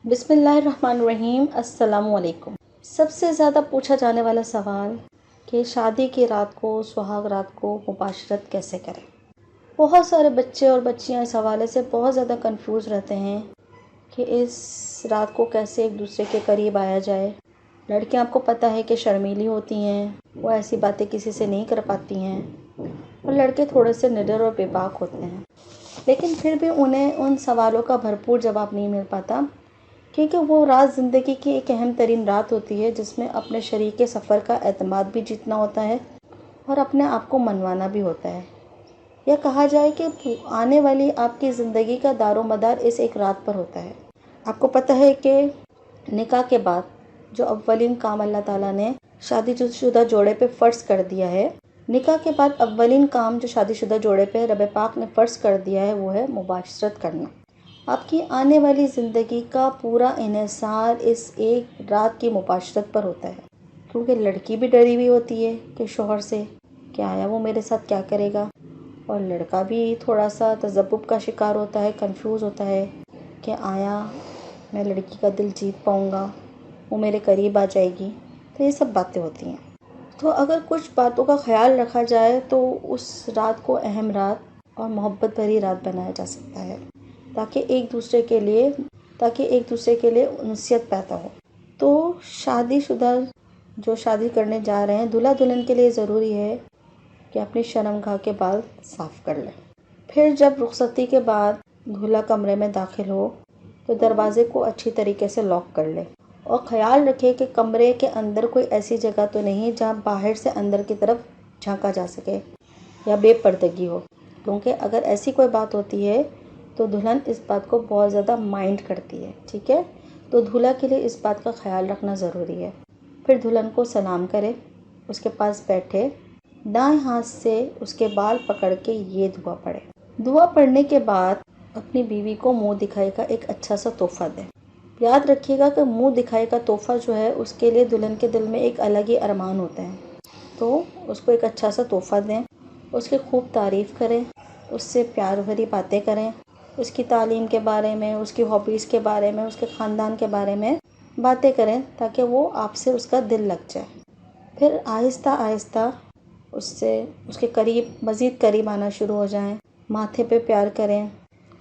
बिस्मिल्लाहिर्रहमानिर्रहीम। अस्सलाम वालेकुम। सबसे ज़्यादा पूछा जाने वाला सवाल कि शादी की रात को, सुहाग रात को मुबाशरत कैसे करें। बहुत सारे बच्चे और बच्चियां इस हवाले से बहुत ज़्यादा कंफ्यूज रहते हैं कि इस रात को कैसे एक दूसरे के करीब आया जाए। लड़कियां, आपको पता है कि शर्मीली होती हैं, वो ऐसी बातें किसी से नहीं कर पाती हैं, और लड़के थोड़े से निडर और बेबाक होते हैं, लेकिन फिर भी उन्हें उन सवालों का भरपूर जवाब नहीं मिल पाता, क्योंकि वो रात ज़िंदगी की एक अहम तरीन रात होती है जिसमें अपने शरीके सफ़र का एतमाद भी जीतना होता है और अपने आप को मनवाना भी होता है। यह कहा जाए कि आने वाली आपकी ज़िंदगी का दारोमदार इस एक रात पर होता है। आपको पता है कि निकाह के बाद जो अव्वलीन काम अल्लाह ताला ने शादीशुदा जोड़े पे फ़र्ज़ कर दिया है, निकाह के बाद अव्वलीन काम जो शादीशुदा जोड़े पे रब पाक ने फ़र्ज़ कर दिया है, वो है मुबाशरत करना। आपकी आने वाली ज़िंदगी का पूरा इन्हिसार इस एक रात की मुबाशरत पर होता है, क्योंकि लड़की भी डरी हुई होती है कि शौहर से क्या आया, वो मेरे साथ क्या करेगा, और लड़का भी थोड़ा सा तज़ब्बुब का शिकार होता है, कंफ्यूज होता है कि आया मैं लड़की का दिल जीत पाऊँगा, वो मेरे करीब आ जाएगी। तो ये सब बातें होती हैं। तो अगर कुछ बातों का ख्याल रखा जाए तो उस रात को अहम रात और मोहब्बत भरी रात बनाया जा सकता है, ताकि एक दूसरे के लिए उनसियत पैदा हो। तो शादीशुदा जो शादी करने जा रहे हैं, दूल्हा दुल्हन के लिए ज़रूरी है कि अपनी शर्मगाह के बाल साफ़ कर लें। फिर जब रुखसती के बाद दूल्हा कमरे में दाखिल हो तो दरवाज़े को अच्छी तरीके से लॉक कर ले, और ख़याल रखें कि कमरे के अंदर कोई ऐसी जगह तो नहीं जहाँ बाहर से अंदर की तरफ झांका जा सके या बेपर्दगी हो, क्योंकि अगर ऐसी कोई बात होती है तो दुल्हन इस बात को बहुत ज़्यादा माइंड करती है। ठीक है, तो दूल्हा के लिए इस बात का ख्याल रखना ज़रूरी है। फिर दुल्हन को सलाम करे, उसके पास बैठे, दाएं हाथ से उसके बाल पकड़ के ये दुआ पढ़े। दुआ पढ़ने के बाद अपनी बीवी को मुंह दिखाई का एक अच्छा सा तोहफ़ा दें। याद रखिएगा कि मुंह दिखाई का तोहफ़ा जो है, उसके लिए दुल्हन के दिल में एक अलग ही अरमान होते हैं, तो उसको एक अच्छा सा तोहफ़ा दें, उसकी खूब तारीफ़ करें, उससे प्यार भरी बातें करें, उसकी तालीम के बारे में, उसकी हॉबीज़ के बारे में, उसके ख़ानदान के बारे में बातें करें, ताकि वो आपसे उसका दिल लग जाए। फिर आहिस्ता आहिस्ता उससे उसके करीब, मज़ीद करीब आना शुरू हो जाएं। माथे पे प्यार करें,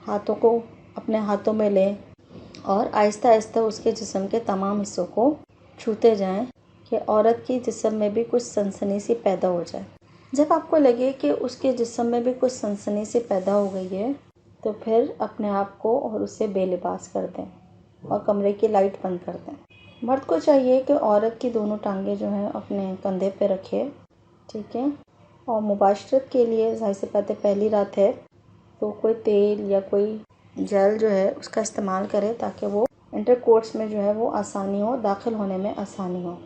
हाथों को अपने हाथों में लें और आहिस्ता आहिस्ता उसके जिस्म के तमाम हिस्सों को छूते जाएं कि औरत की जिस्म में भी कुछ सनसनी सी पैदा हो जाए। जब आपको लगे कि उसके जिस्म में भी कुछ सनसनी सी पैदा हो गई है, तो फिर अपने आप को और उससे बेलिबास कर दें और कमरे की लाइट बंद कर दें। मर्द को चाहिए कि औरत की दोनों टांगें जो हैं अपने कंधे पे रखे। ठीक है, और मुबाशरत के लिए ज़ाहिर सी बात है, पहली रात है तो कोई तेल या कोई जेल जो है उसका इस्तेमाल करें, ताकि वो इंटरकोर्स में जो है वो आसानी हो, दाखिल होने में आसानी हो।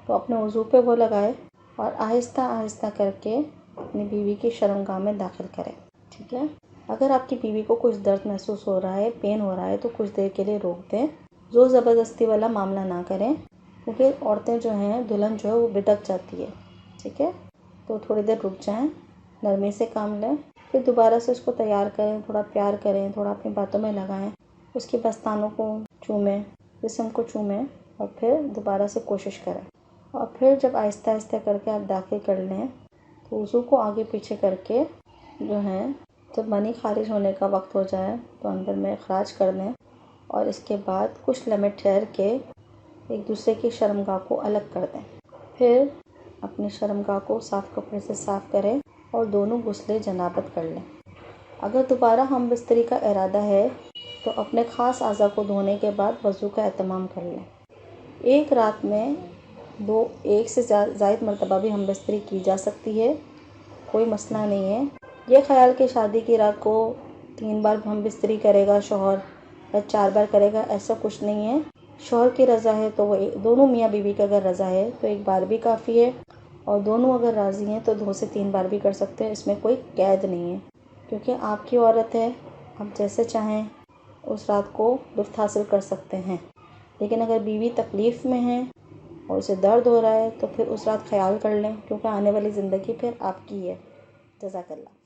तो अपने वज़ू पे वो लगाए और आहिस्ता आहिस्ता करके अपनी बीवी की शर्मगाह में दाखिल करें। ठीक है, अगर आपकी बीवी को कुछ दर्द महसूस हो रहा है, पेन हो रहा है, तो कुछ देर के लिए रोक दें। ज़ोर ज़बरदस्ती वाला मामला ना करें, क्योंकि औरतें जो हैं, दुल्हन जो है वो बिदक जाती है। ठीक है, तो थोड़ी देर रुक जाएं, नरमी से काम लें, फिर दोबारा से उसको तैयार करें, थोड़ा प्यार करें, थोड़ा अपनी बातों में लगाएं, उसकी बस्तानों को चूमें, जिस्म को चूमें, और फिर दोबारा से कोशिश करें। और फिर जब आहिस्ता आहिस्ता करके आप दाखिल कर लें, तो वज़ू को आगे पीछे करके जो है, जब मनी खारिज होने का वक्त हो जाए तो अंदर में अखराज कर दें, और इसके बाद कुछ लम्हे ठहर के एक दूसरे की शर्मगाह को अलग कर दें। फिर अपनी शर्मगाह को साफ़ कपड़े से साफ़ करें और दोनों गुस्ले जनाबत कर लें। अगर दोबारा हम बिस्तरी का इरादा है तो अपने ख़ास अज़ा को धोने के बाद वज़ू का एहतमाम कर लें। एक रात में एक से ज़ायद मरतबा भी हम बिस्तरी की जा सकती है, कोई मसला नहीं है। ये ख्याल कि शादी की रात को 3 बार हम बिस्तरी करेगा शौहर या 4 बार करेगा, ऐसा कुछ नहीं है। शौहर की रज़ा है तो वो दोनों मियाँ बीवी का अगर रज़ा है तो 1 बार भी काफ़ी है, और दोनों अगर राज़ी हैं तो 2 से 3 बार भी कर सकते हैं। इसमें कोई कैद नहीं है, क्योंकि आपकी औरत है, आप जैसे चाहें उस रात को लुत्फ़ हासिल कर सकते हैं। लेकिन अगर बीवी तकलीफ़ में है और उसे दर्द हो रहा है तो फिर उस रात ख्याल कर लें, क्योंकि आने वाली ज़िंदगी फिर आपकी है। जज़ाकल्लाह।